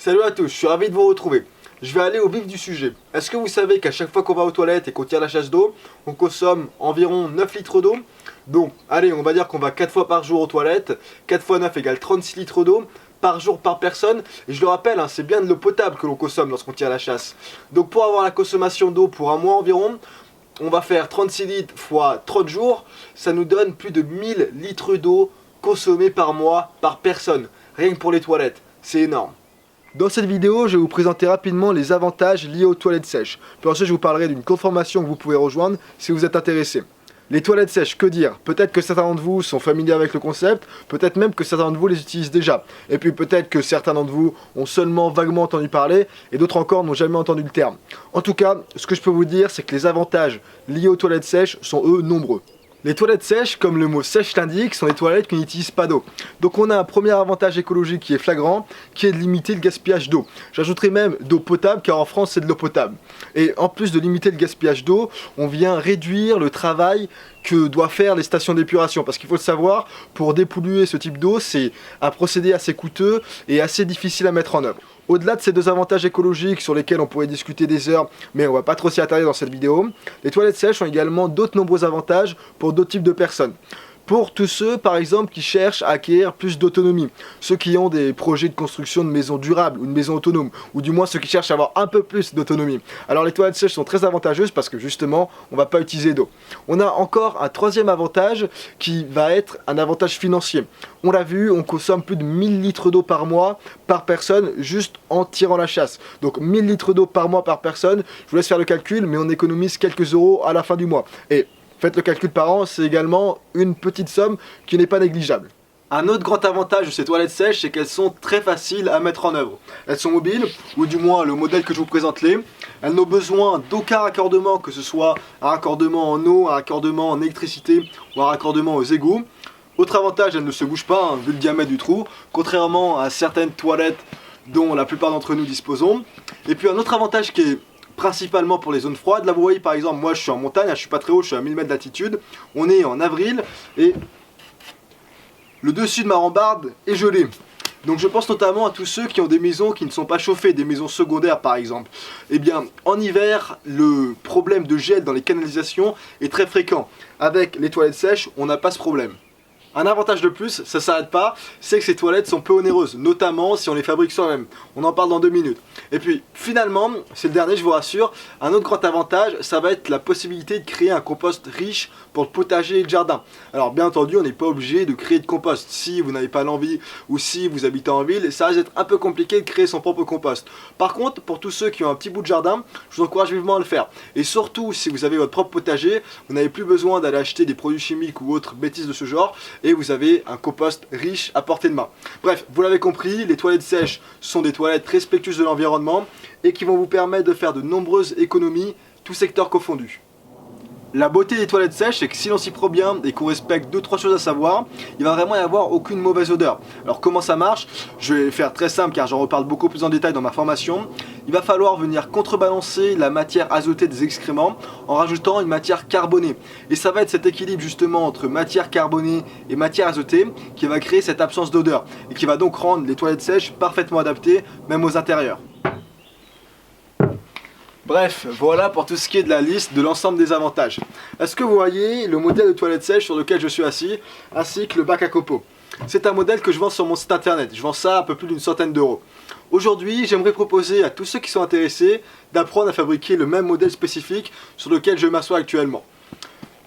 Salut à tous, je suis ravi de vous retrouver. Je vais aller au vif du sujet. Est-ce que vous savez qu'à chaque fois qu'on va aux toilettes et qu'on tire la chasse d'eau, on consomme environ 9 litres d'eau? Donc, allez, on va dire qu'on va 4 fois par jour aux toilettes. 4 fois 9 égale 36 litres d'eau par jour par personne. Et je le rappelle, c'est bien de l'eau potable que l'on consomme lorsqu'on tire la chasse. Donc pour avoir la consommation d'eau pour un mois environ, on va faire 36 litres fois 30 jours. Ça nous donne plus de 1000 litres d'eau consommés par mois par personne. Rien que pour les toilettes. C'est énorme. Dans cette vidéo, je vais vous présenter rapidement les avantages liés aux toilettes sèches. Puis ensuite, je vous parlerai d'une courte formation que vous pouvez rejoindre si vous êtes intéressé. Les toilettes sèches, que dire? Peut-être que certains d'entre vous sont familiers avec le concept, peut-être même que certains d'entre vous les utilisent déjà. Et puis peut-être que certains d'entre vous ont seulement vaguement entendu parler, et d'autres encore n'ont jamais entendu le terme. En tout cas, ce que je peux vous dire, c'est que les avantages liés aux toilettes sèches sont eux nombreux. Les toilettes sèches, comme le mot sèche l'indique, sont des toilettes qui n'utilisent pas d'eau. Donc on a un premier avantage écologique qui est flagrant, qui est de limiter le gaspillage d'eau. J'ajouterai même d'eau potable, car en France c'est de l'eau potable. Et en plus de limiter le gaspillage d'eau, on vient réduire le travail que doivent faire les stations d'épuration. Parce qu'il faut le savoir, pour dépolluer ce type d'eau, c'est un procédé assez coûteux et assez difficile à mettre en œuvre. Au-delà de ces deux avantages écologiques sur lesquels on pourrait discuter des heures, mais on va pas trop s'y attarder dans cette vidéo, les toilettes sèches ont également d'autres nombreux avantages pour d'autres types de personnes. Pour tous ceux, par exemple, qui cherchent à acquérir plus d'autonomie, ceux qui ont des projets de construction de maisons durables ou de maisons autonomes, ou du moins ceux qui cherchent à avoir un peu plus d'autonomie. Alors les toilettes sèches sont très avantageuses parce que justement, on ne va pas utiliser d'eau. On a encore un troisième avantage qui va être un avantage financier. On l'a vu, on consomme plus de 1000 litres d'eau par mois par personne juste en tirant la chasse. Donc 1000 litres d'eau par mois par personne, je vous laisse faire le calcul, mais on économise quelques euros à la fin du mois. Et faites le calcul par an, c'est également une petite somme qui n'est pas négligeable. Un autre grand avantage de ces toilettes sèches, c'est qu'elles sont très faciles à mettre en œuvre. Elles sont mobiles, ou du moins le modèle que je vous présente l'est. Elles n'ont besoin d'aucun raccordement, que ce soit un raccordement en eau, un raccordement en électricité ou un raccordement aux égouts. Autre avantage, elles ne se bougent pas, vu le diamètre du trou, contrairement à certaines toilettes dont la plupart d'entre nous disposons. Et puis un autre avantage qui est principalement pour les zones froides. Là vous voyez par exemple, moi je suis en montagne, je suis pas très haut, je suis à 1000 mètres d'altitude. On est en avril et le dessus de ma rambarde est gelé. Donc je pense notamment à tous ceux qui ont des maisons qui ne sont pas chauffées, des maisons secondaires par exemple. Eh bien en hiver, le problème de gel dans les canalisations est très fréquent. Avec les toilettes sèches, on n'a pas ce problème. Un avantage de plus, ça s'arrête pas, c'est que ces toilettes sont peu onéreuses, notamment si on les fabrique soi-même. On en parle dans 2 minutes. Et puis finalement, c'est le dernier, je vous rassure, un autre grand avantage, ça va être la possibilité de créer un compost riche pour le potager et le jardin. Alors bien entendu, on n'est pas obligé de créer de compost. Si vous n'avez pas l'envie ou si vous habitez en ville, ça risque d'être un peu compliqué de créer son propre compost. Par contre, pour tous ceux qui ont un petit bout de jardin, je vous encourage vivement à le faire. Et surtout, si vous avez votre propre potager, vous n'avez plus besoin d'aller acheter des produits chimiques ou autres bêtises de ce genre. Et vous avez un compost riche à portée de main. Bref, vous l'avez compris, les toilettes sèches sont des toilettes respectueuses de l'environnement et qui vont vous permettre de faire de nombreuses économies, tous secteurs confondus. La beauté des toilettes sèches, c'est que si l'on s'y prend bien et qu'on respecte 2-3 choses à savoir, il va vraiment y avoir aucune mauvaise odeur. Alors comment ça marche? Je vais faire très simple car j'en reparle beaucoup plus en détail dans ma formation. Il va falloir venir contrebalancer la matière azotée des excréments en rajoutant une matière carbonée. Et ça va être cet équilibre justement entre matière carbonée et matière azotée qui va créer cette absence d'odeur et qui va donc rendre les toilettes sèches parfaitement adaptées, même aux intérieurs. Bref, voilà pour tout ce qui est de la liste de l'ensemble des avantages. Est-ce que vous voyez le modèle de toilette sèche sur lequel je suis assis, ainsi que le bac à copeaux? C'est un modèle que je vends sur mon site internet, je vends ça à un peu plus d'une centaine d'euros. Aujourd'hui, j'aimerais proposer à tous ceux qui sont intéressés d'apprendre à fabriquer le même modèle spécifique sur lequel je m'assois actuellement.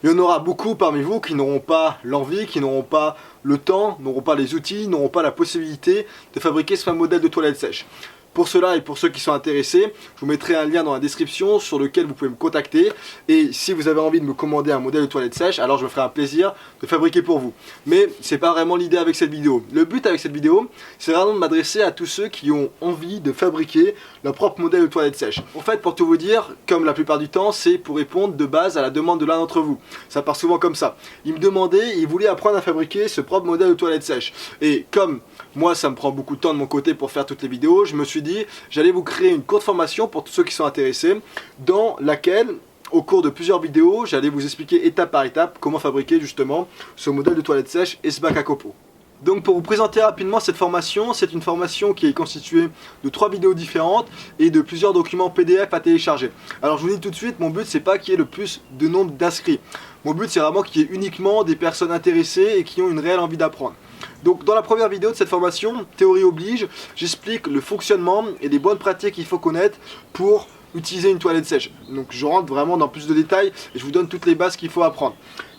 Il y en aura beaucoup parmi vous qui n'auront pas l'envie, qui n'auront pas le temps, n'auront pas les outils, n'auront pas la possibilité de fabriquer ce même modèle de toilette sèche. Pour cela et pour ceux qui sont intéressés, je vous mettrai un lien dans la description sur lequel vous pouvez me contacter. Et si vous avez envie de me commander un modèle de toilette sèche, alors je me ferai un plaisir de fabriquer pour vous. Mais c'est pas vraiment l'idée avec cette vidéo. Le but avec cette vidéo, c'est vraiment de m'adresser à tous ceux qui ont envie de fabriquer leur propre modèle de toilette sèche. En fait, pour tout vous dire, comme la plupart du temps, c'est pour répondre de base à la demande de l'un d'entre vous. Ça part souvent comme ça. Il me demandait, il voulait apprendre à fabriquer ce propre modèle de toilette sèche. Et comme moi, ça me prend beaucoup de temps de mon côté pour faire toutes les vidéos, je me suis dit, j'allais vous créer une courte formation pour tous ceux qui sont intéressés, dans laquelle, au cours de plusieurs vidéos, j'allais vous expliquer étape par étape comment fabriquer justement ce modèle de toilette sèche et ce bac à copeaux. Donc pour vous présenter rapidement cette formation, c'est une formation qui est constituée de 3 vidéos différentes et de plusieurs documents PDF à télécharger. Alors je vous dis tout de suite, mon but c'est pas qu'il y ait le plus de nombre d'inscrits. Mon but c'est vraiment qu'il y ait uniquement des personnes intéressées et qui ont une réelle envie d'apprendre. Donc dans la première vidéo de cette formation, théorie oblige, j'explique le fonctionnement et les bonnes pratiques qu'il faut connaître pour utiliser une toilette sèche. Donc je rentre vraiment dans plus de détails et je vous donne toutes les bases qu'il faut apprendre.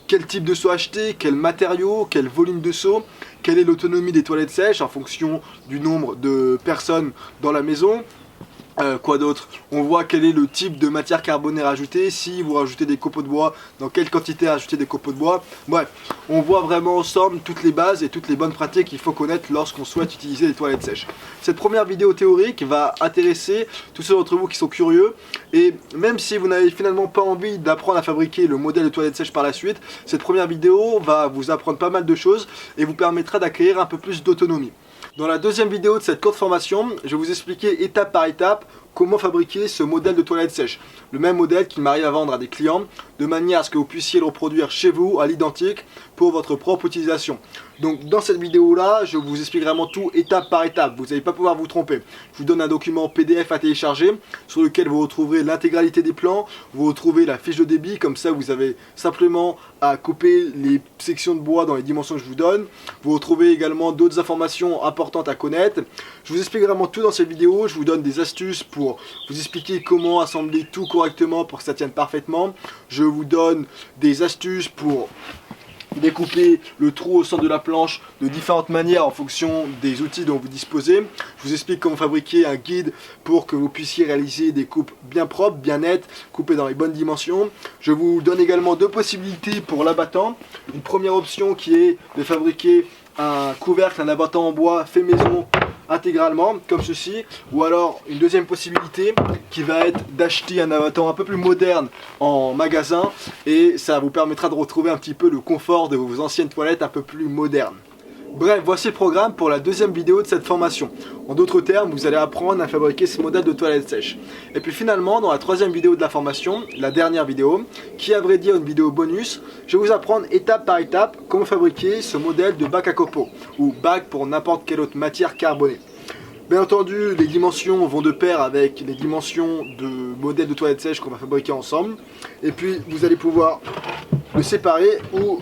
Quel type de seau acheter, quel matériau, quel volume de seau, quelle est l'autonomie des toilettes sèches en fonction du nombre de personnes dans la maison. Quoi d'autre? On voit quel est le type de matière carbonée rajoutée, si vous rajoutez des copeaux de bois, dans quelle quantité rajouter des copeaux de bois. Bref, on voit vraiment ensemble toutes les bases et toutes les bonnes pratiques qu'il faut connaître lorsqu'on souhaite utiliser les toilettes sèches. Cette première vidéo théorique va intéresser tous ceux d'entre vous qui sont curieux, et même si vous n'avez finalement pas envie d'apprendre à fabriquer le modèle de toilette sèche par la suite, cette première vidéo va vous apprendre pas mal de choses et vous permettra d'acquérir un peu plus d'autonomie. Dans la deuxième vidéo de cette courte formation, je vais vous expliquer étape par étape comment fabriquer ce modèle de toilette sèche. Le même modèle qu'il m'arrive à vendre à des clients, de manière à ce que vous puissiez le reproduire chez vous à l'identique pour votre propre utilisation. Donc dans cette vidéo là, je vous explique vraiment tout étape par étape, vous n'allez pas pouvoir vous tromper. Je vous donne un document PDF à télécharger sur lequel vous retrouverez l'intégralité des plans, vous retrouvez la fiche de débit, comme ça vous avez simplement à couper les sections de bois dans les dimensions que je vous donne. Vous retrouvez également d'autres informations importantes à connaître. Je vous explique vraiment tout dans cette vidéo, je vous donne des astuces pour vous expliquer comment assembler tout correctement pour que ça tienne parfaitement. Je vous donne des astuces pour découper le trou au centre de la planche de différentes manières en fonction des outils dont vous disposez. Je vous explique comment fabriquer un guide pour que vous puissiez réaliser des coupes bien propres, bien nettes, coupées dans les bonnes dimensions. Je vous donne également deux possibilités pour l'abattant. Une première option qui est de fabriquer un couvercle, un abattant en bois fait maison intégralement comme ceci, ou alors une deuxième possibilité qui va être d'acheter un abattant un peu plus moderne en magasin, et ça vous permettra de retrouver un petit peu le confort de vos anciennes toilettes un peu plus modernes. Bref, voici le programme pour la deuxième vidéo de cette formation. En d'autres termes, vous allez apprendre à fabriquer ce modèle de toilette sèche. Et puis finalement, dans la troisième vidéo de la formation, la dernière vidéo, qui est à vrai dire une vidéo bonus, je vais vous apprendre étape par étape comment fabriquer ce modèle de bac à copeaux, ou bac pour n'importe quelle autre matière carbonée. Bien entendu, les dimensions vont de pair avec les dimensions de modèle de toilette sèche qu'on va fabriquer ensemble. Et puis, vous allez pouvoir le séparer ou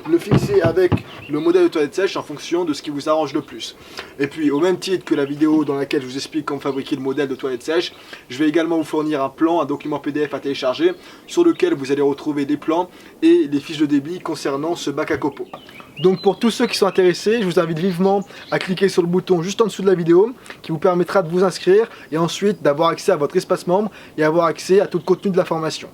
le fixer avec le modèle de toilette sèche en fonction de ce qui vous arrange le plus. Et puis au même titre que la vidéo dans laquelle je vous explique comment fabriquer le modèle de toilette sèche, je vais également vous fournir un plan, un document PDF à télécharger sur lequel vous allez retrouver des plans et des fiches de débit concernant ce bac à copeaux. Donc pour tous ceux qui sont intéressés, je vous invite vivement à cliquer sur le bouton juste en dessous de la vidéo qui vous permettra de vous inscrire et ensuite d'avoir accès à votre espace membre et avoir accès à tout le contenu de la formation.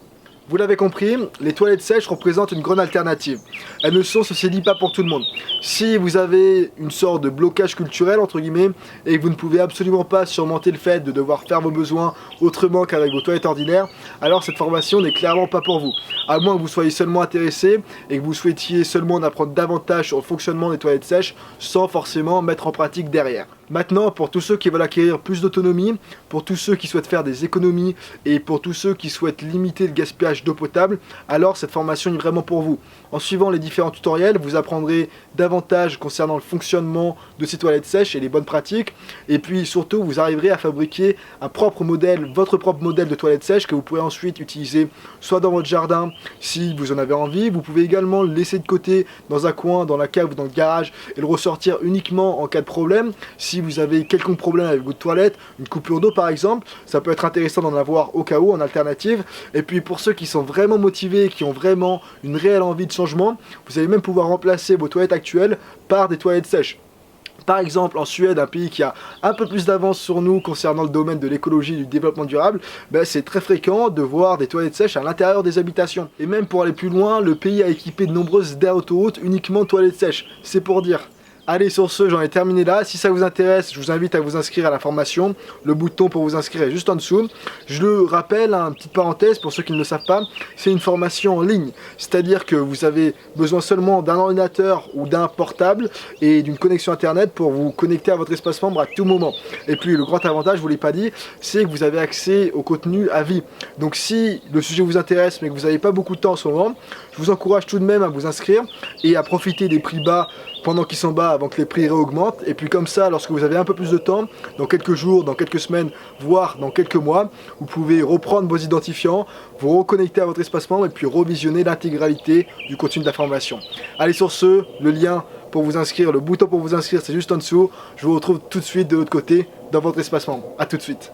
Vous l'avez compris, les toilettes sèches représentent une grande alternative. Elles ne sont, ceci dit, pas pour tout le monde. Si vous avez une sorte de blocage culturel, entre guillemets, et que vous ne pouvez absolument pas surmonter le fait de devoir faire vos besoins autrement qu'avec vos toilettes ordinaires, alors cette formation n'est clairement pas pour vous. À moins que vous soyez seulement intéressé et que vous souhaitiez seulement en apprendre davantage sur le fonctionnement des toilettes sèches sans forcément mettre en pratique derrière. Maintenant, pour tous ceux qui veulent acquérir plus d'autonomie, pour tous ceux qui souhaitent faire des économies et pour tous ceux qui souhaitent limiter le gaspillage d'eau potable, alors cette formation est vraiment pour vous. En suivant les différents tutoriels, vous apprendrez davantage concernant le fonctionnement de ces toilettes sèches et les bonnes pratiques. Et puis surtout, vous arriverez à fabriquer un propre modèle, votre propre modèle de toilette sèche que vous pourrez ensuite utiliser soit dans votre jardin si vous en avez envie. Vous pouvez également le laisser de côté dans un coin, dans la cave ou dans le garage et le ressortir uniquement en cas de problème. Si vous avez quelconque problème avec votre toilette, une coupure d'eau par exemple, ça peut être intéressant d'en avoir au cas où en alternative. Et puis pour ceux qui sont vraiment motivés, qui ont vraiment une réelle envie de changement, vous allez même pouvoir remplacer vos toilettes actuelles par des toilettes sèches. Par exemple, en Suède, un pays qui a un peu plus d'avance sur nous concernant le domaine de l'écologie et du développement durable, c'est très fréquent de voir des toilettes sèches à l'intérieur des habitations. Et même pour aller plus loin, le pays a équipé de nombreuses aires autoroutes uniquement de toilettes sèches. C'est pour dire. Allez, sur ce, j'en ai terminé là. Si ça vous intéresse, je vous invite à vous inscrire à la formation. Le bouton pour vous inscrire est juste en dessous. Je le rappelle, une petite parenthèse pour ceux qui ne le savent pas, c'est une formation en ligne. C'est-à-dire que vous avez besoin seulement d'un ordinateur ou d'un portable et d'une connexion internet pour vous connecter à votre espace membre à tout moment. Et puis le grand avantage, je vous l'ai pas dit, c'est que vous avez accès au contenu à vie. Donc si le sujet vous intéresse mais que vous n'avez pas beaucoup de temps en ce moment, je vous encourage tout de même à vous inscrire et à profiter des prix bas pendant qu'ils s'en bat avant que les prix réaugmentent. Et puis comme ça, lorsque vous avez un peu plus de temps, dans quelques jours, dans quelques semaines, voire dans quelques mois, vous pouvez reprendre vos identifiants, vous reconnecter à votre espace membre et puis revisionner l'intégralité du contenu de la formation. Allez, sur ce, le lien pour vous inscrire, le bouton pour vous inscrire, c'est juste en dessous. Je vous retrouve tout de suite de l'autre côté dans votre espace membre. A tout de suite.